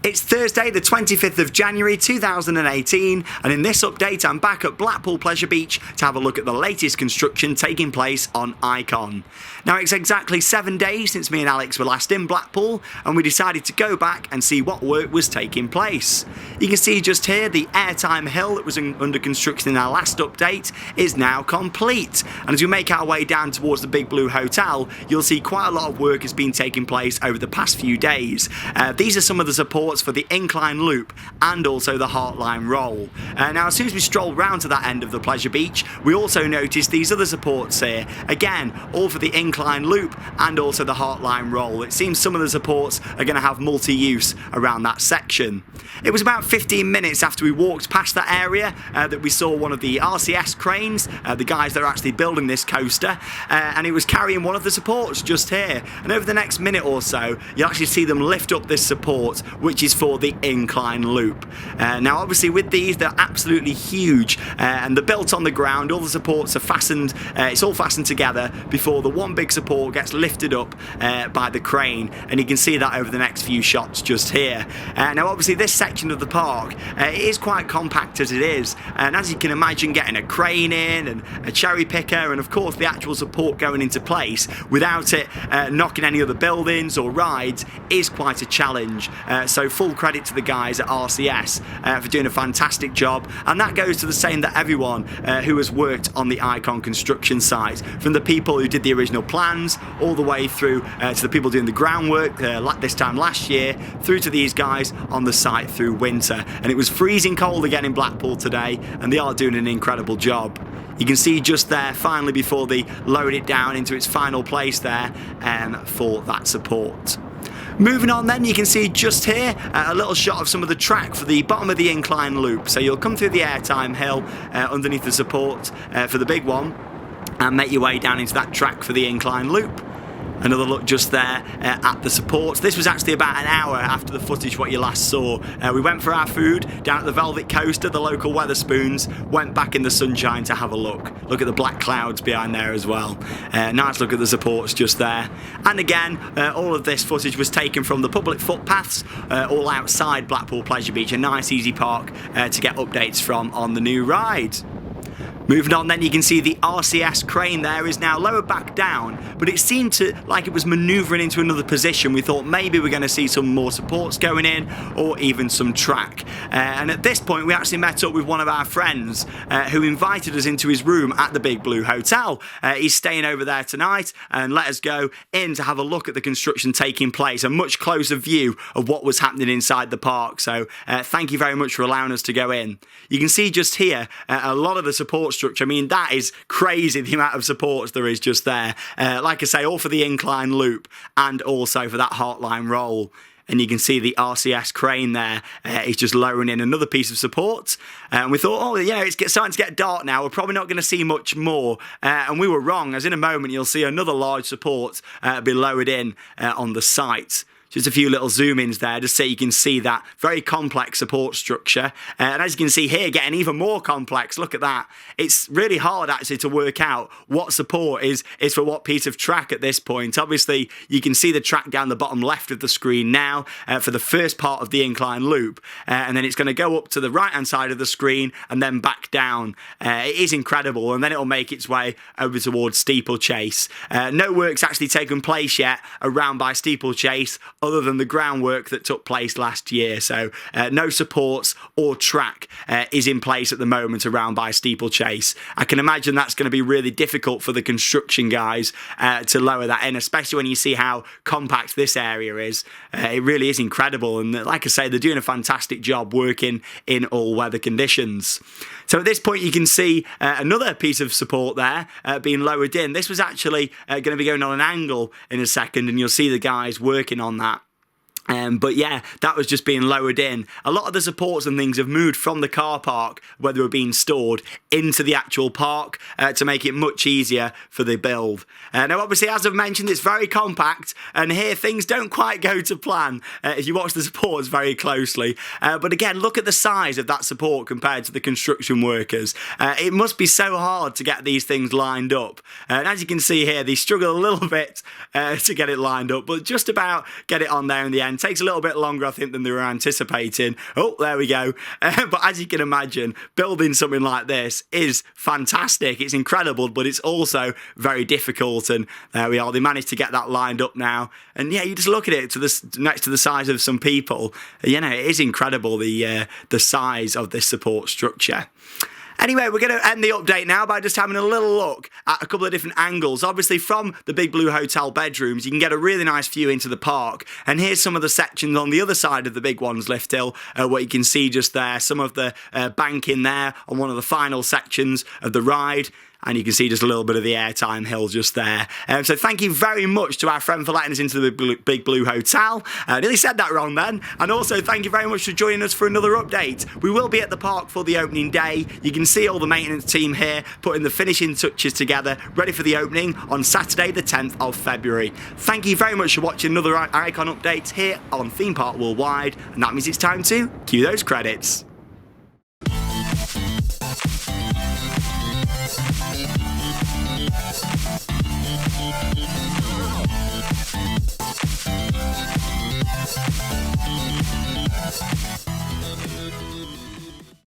It's Thursday the 25th of January 2018 and in this update I'm back at Blackpool Pleasure Beach to have a look at the latest construction taking place on Icon. Now it's exactly 7 days since me and Alex were last in Blackpool and we decided to go back and see what work was taking place. You can see just here the airtime hill that was under construction in our last update is now complete, and as we make our way down towards the Big Blue Hotel you'll see quite a lot of work has been taking place over the past few days. These are some of the supports for the incline loop and also the Heartline roll. Now as soon as we strolled round to that end of the Pleasure Beach we also noticed these other supports here, again all for the incline loop and also the Heartline roll. It seems some of the supports are going to have multi-use around that section. It was about 15 minutes after we walked past that area that we saw one of the RCS cranes, the guys that are actually building this coaster, and it was carrying one of the supports just here, and over the next minute or so you'll actually see them lift up this support which is for the incline loop. Now obviously with these they're absolutely huge and they're built on the ground. All the supports are fastened, it's all fastened together before the one big support gets lifted up by the crane, and you can see that over the next few shots just here. Now obviously this section of the park it is quite compact as it is, and as you can imagine getting a crane in and a cherry picker and of course the actual support going into place without it knocking any other buildings or rides is quite a challenge. So full credit to the guys at RCS for doing a fantastic job, and that goes to the same that everyone who has worked on the Icon construction site, from the people who did the original plans all the way through to the people doing the groundwork this time last year, through to these guys on the site through winter. And it was freezing cold again in Blackpool today and they are doing an incredible job. You can see just there finally before they lowered it down into its final place there for that support. Moving on then, you can see just here a little shot of some of the track for the bottom of the incline loop. So you'll come through the airtime hill underneath the support for the big one and make your way down into that track for the incline loop. Another look just there at the supports. This was actually about an hour after the footage what you last saw. We went for our food down at the Velvet Coaster, the local Weatherspoons, went back in the sunshine to have a look. Look at the black clouds behind there as well. Nice look at the supports just there. And again, all of this footage was taken from the public footpaths all outside Blackpool Pleasure Beach, a nice easy park to get updates from on the new ride. Moving on then, you can see the RCS crane there is now lowered back down, but it seemed like it was manoeuvring into another position. We thought maybe we're going to see some more supports going in or even some track. And at this point we actually met up with one of our friends who invited us into his room at the Big Blue Hotel. He's staying over there tonight and let us go in to have a look at the construction taking place, a much closer view of what was happening inside the park. So thank you very much for allowing us to go in. You can see just here a lot of the support structure. I mean, that is crazy, the amount of supports there is just there. Like I say, all for the incline loop and also for that Heartline roll. And you can see the RCS crane there is just lowering in another piece of support. And we thought, oh, you know, it's starting to get dark now. We're probably not going to see much more. And we were wrong, as in a moment you'll see another large support be lowered in on the site. Just a few little zoom-ins there just so you can see that very complex support structure. And as you can see here, getting even more complex. Look at that. It's really hard actually to work out what support is for what piece of track at this point. Obviously, you can see the track down the bottom left of the screen now for the first part of the incline loop. And then it's going to go up to the right-hand side of the screen and then back down. It is incredible. And then it'll make its way over towards Steeplechase. No work's actually taken place yet around by Steeplechase, other than the groundwork that took place last year. So no supports or track is in place at the moment around by Steeplechase. I can imagine that's going to be really difficult for the construction guys to lower that in, especially when you see how compact this area is. It really is incredible, and like I say, they're doing a fantastic job working in all weather conditions. So at this point you can see another piece of support there being lowered in. This was actually going to be going on an angle in a second, and you'll see the guys working on that. But yeah, that was just being lowered in. A lot of the supports and things have moved from the car park where they were being stored into the actual park to make it much easier for the build. Now obviously, as I've mentioned, it's very compact, and here things don't quite go to plan if you watch the supports very closely. But again, look at the size of that support compared to the construction workers. It must be so hard to get these things lined up. And as you can see here, they struggle a little bit to get it lined up, but just about get it on there in the end. again. Takes a little bit longer, I think, than they were anticipating. Oh, there we go. But as you can imagine, building something like this is fantastic. It's incredible, but it's also very difficult. And there we are. They managed to get that lined up now. And yeah, you just look at it next to the size of some people. You know, it is incredible, the size of this support structure. Anyway, we're going to end the update now by just having a little look at a couple of different angles. Obviously, from the Big Blue Hotel bedrooms, you can get a really nice view into the park. And here's some of the sections on the other side of the Big Ones lift hill, what you can see just there. Some of the banking there on one of the final sections of the ride. And you can see just a little bit of the airtime hill just there. So thank you very much to our friend for letting us into the Big Blue Hotel. I nearly said that wrong then. And also thank you very much for joining us for another update. We will be at the park for the opening day. You can see all the maintenance team here putting the finishing touches together, ready for the opening on Saturday the 10th of February. Thank you very much for watching another Icon update here on Theme Park Worldwide. And that means it's time to cue those credits.